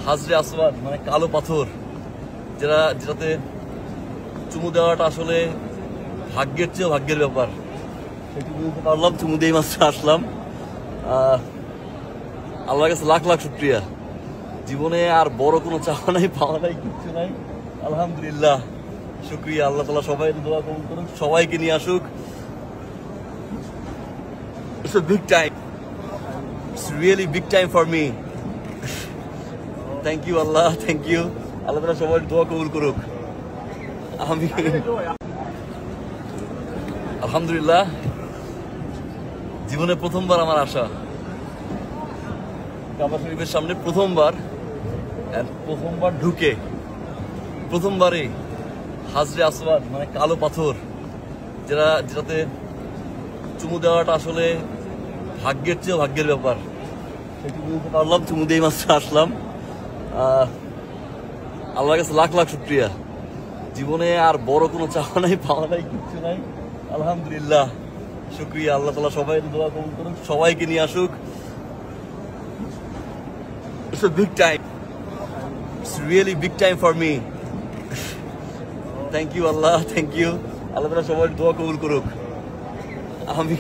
হাজরে আসওয়াদ মানে কালো পাথর, যেটাতে চুমু দেওয়াটা আসলে ভাগ্যের চেয়েও ভাগ্যের ব্যাপার। সেটি বুঝতে পারলাম, চুমু দিয়ে মাত্র আসলাম। আল্লাহর কাছে লাখ লাখ শুকরিয়া। জীবনে আর বড় কোনো চাওয়া নাই, পাওয়া নাই, কিচ্ছু নাই। আলহামদুলিল্লাহ, শুকরিয়া। আল্লাহ তাআলা সবাই দোয়া কবুল করুক, সবাইকে নিয়ে আসুক। It's a big time. It's really big time for me. Thank you Allah, thank you. আল্লাহ তাআলা সবাই দোয়া কবুল করুক। আমি আলহামদুলিল্লাহ, জীবনে প্রথমবার আমার আসা কাবা শরীফের সামনে, প্রথমবার ঢুকে প্রথমবারে হাজরে আসওয়াদ মানে কালো পাথর, যেটাতে চুমু দেওয়াটা আসলে ভাগ্যের চেয়েও ভাগ্যের ব্যাপার। সেটি বুঝতে পারলাম, চুমু দিয়ে মাত্র আসলাম। আল্লাহর কাছে লাখ লাখ শুকরিয়া। জীবনে আর বড় কোনো চাওয়া নাই, পাওয়া নাই, কিচ্ছু নাই। আলহামদুলিল্লাহ, শুকরিয়া। আল্লাহ তাআলা সবাই দোয়া কবুল করুক, সবাইকে নিয়ে আসুক। It's a big time. It's really big time for me. Thank you Allah, thank you. আল্লাহ তাআলা সবাই দোয়া কবুল করুক। আমি